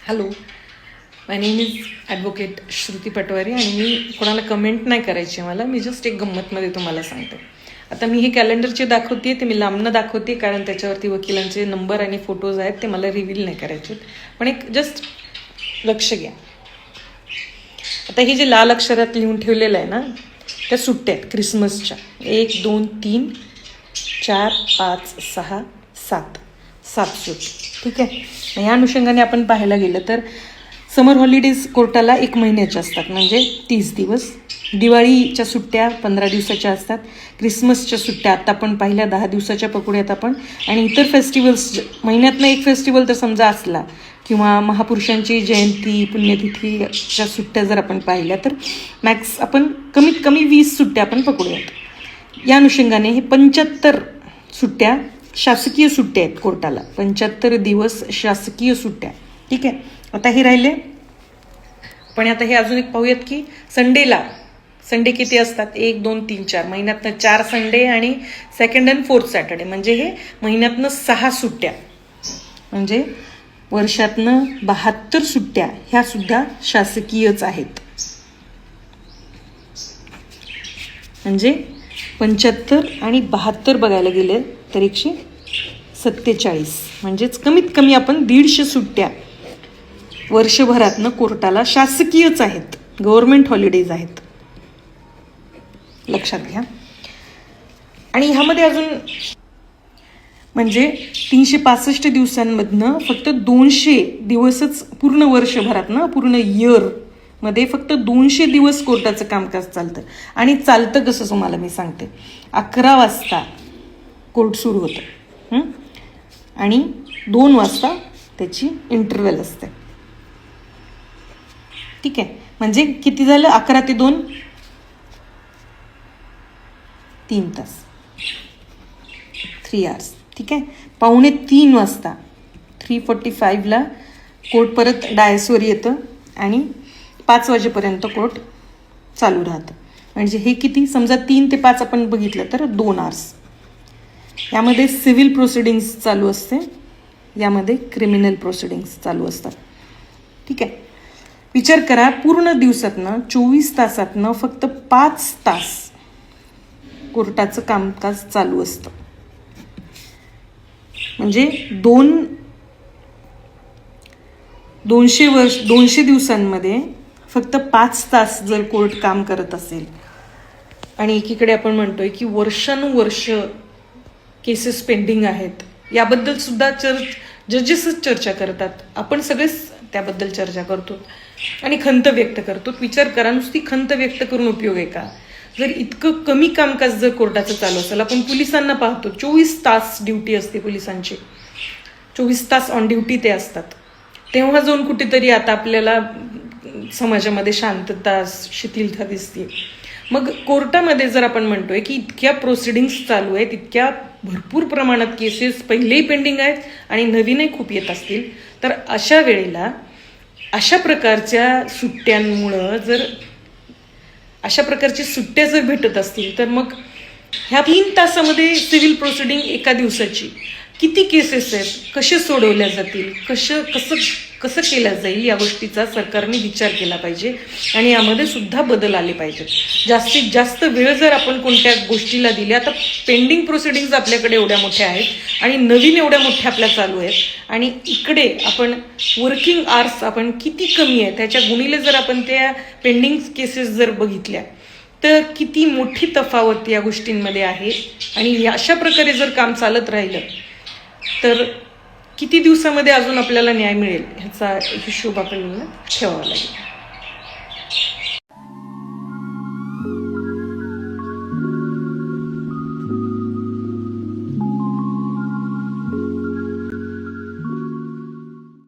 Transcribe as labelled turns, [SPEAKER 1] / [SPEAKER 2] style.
[SPEAKER 1] Hello, my name is advocate Shruti Patwari आणि मी कोणाला कमेंट नाही करायची मला, मी जस्ट एक गंमतमध्ये तुम्हाला सांगते. आता मी हे कॅलेंडरचे दाखवते, ते मी लांबनं दाखवते कारण त्याच्यावरती वकिलांचे नंबर आणि फोटोज आहेत, ते मला रिव्हील नाही करायचे. पण एक जस्ट लक्ष घ्या. आता हे जे लाल अक्षरात लिहून ठेवलेलं आहे ना, त्या सुट्ट्या आहेत क्रिसमसच्या. 1, 2, 3, 4, 5, 6, 7 सुट्टी. ठीक आहे. या अनुषंगाने आपण पाहायला गेलं तर समर हॉलिडेज कोर्टाला 1 महिन्याच्या असतात, म्हणजे 30 दिवस. दिवाळीच्या सुट्ट्या 15 दिवसाच्या असतात. क्रिसमसच्या सुट्ट्या आता आपण पाहिल्या 10 दिवसाच्या पकडूयात आपण. आणि इतर फेस्टिवल्स महिन्यातनं एक फेस्टिवल तर समजा असला किंवा महापुरुषांची जयंती पुण्यतिथीच्या सुट्ट्या जर आपण पाहिल्या तर मॅक्स आपण कमीत कमी 20 सुट्ट्या आपण पकडूयात. या अनुषंगाने हे 75 सुट्ट्या शासकीय सुट्ट्या आहेत कोर्टाला. 75 दिवस शासकीय सुट्ट्या. ठीक आहे. आता हे राहिले. पण आता हे अजून एक पाहूयात की संडे किती असतात. 1, 2, 3, 4 महिन्यातनं 4 संडे आणि 2nd and 4th सॅटर्डे, म्हणजे हे महिन्यातनं 6 सुट्ट्या, म्हणजे वर्षातनं 72 सुट्ट्या ह्या सुद्धा शासकीयच आहेत. म्हणजे 75 आणि 72 बघायला गेले तर 147, म्हणजेच कमीत कमी आपण 150 सुट्ट्या वर्षभरातनं कोर्टाला शासकीयच आहेत, गव्हर्नमेंट हॉलिडेज आहेत, लक्षात घ्या. आणि ह्यामध्ये अजून म्हणजे 365 दिवसांमधनं फक्त 200 दिवसच पूर्ण वर्षभरातनं, पूर्ण इयरमध्ये फक्त 200 दिवस कोर्टाचं कामकाज चालतं. आणि चालतं कसं तुम्हाला मी सांगते. 11 वाजता कोर्ट सुरू होतं आणि 2 वाजता त्याची इंटरव्हल असते. ठीक आहे. म्हणजे किती झालं, 11 ते 2 3 तास, 3 hours. ठीक आहे. 2:45 वाजता 3:45ला कोर्ट परत डायसवर येतं आणि 5 वाजेपर्यंत कोर्ट चालू राहतं. म्हणजे हे किती, समजा 3 ते 5 आपण बघितलं तर 2 hours. यामध्ये सिव्हिल प्रोसिडिंग्स चालू असते, यामध्ये क्रिमिनल प्रोसिडिंग्स चालू असतात. ठीक आहे. विचार करा, पूर्ण दिवसातनं 24 तासातनं फक्त 5 तास कोर्टाचं कामकाज चालू असतं. म्हणजे 200 दिवसांमध्ये फक्त 5 तास जर कोर्ट काम करत असेल आणि एकीकडे आपण म्हणतोय की वर्षानुवर्ष केसेस पेंडिंग आहेत, याबद्दल सुद्धा जजेसच चर्चा करतात. आपण सगळेच त्याबद्दल चर्चा करतो आणि खंत व्यक्त करतो. विचार करा, नुसती खंत व्यक्त करून उपयोग आहे का? जर इतकं कमी कामकाज जर कोर्टाचं चालू असेल, आपण पोलिसांना पाहतो 24 तास ड्युटी असते पोलिसांची, 24 तास ऑन ड्युटी ते असतात. तेव्हा जाऊन कुठेतरी आता आपल्याला समाजामध्ये शांतता, शिथिलता दिसते. मग कोर्टामध्ये जर आपण म्हणतोय की इतक्या प्रोसिडिंग्स चालू आहेत, इतक्या भरपूर प्रमाणात केसेस पहिलेही पेंडिंग आहेत आणि नवीनही खूप येत असतील, तर अशा वेळेला अशा प्रकारच्या सुट्ट्यांमुळं जर अशा प्रकारची सुट्ट्या जर भेटत असतील तर मग ह्या 3 तासामध्ये सिव्हिल प्रोसिडिंग एका दिवसाची किती केसेस आहेत, कसे सोडवल्या जातील, कसं केलं जाईल, या गोष्टीचा सरकारने विचार केला पाहिजे आणि यामध्ये सुद्धा बदल आले पाहिजेत. जास्तीत जास्त वेळ जर आपण कोणत्या गोष्टीला दिली, आता पेंडिंग प्रोसिडिंग्स आपल्याकडे एवढ्या मोठ्या आहेत आणि नवीन एवढ्या मोठ्या आपल्या चालू आहेत आणि इकडे आपण वर्किंग आवर्स आपण किती कमी आहे त्याच्या गुणिले जर आपण त्या पेंडिंग केसेस जर बघितल्या तर किती मोठी तफावत या गोष्टींमध्ये आहे. आणि अशा प्रकारे जर काम चालत राहिलं तर किती दिवसामध्ये अजून आपल्याला न्याय मिळेल ह्याचा हिशोब आपल्याला ठेवावा लागेल.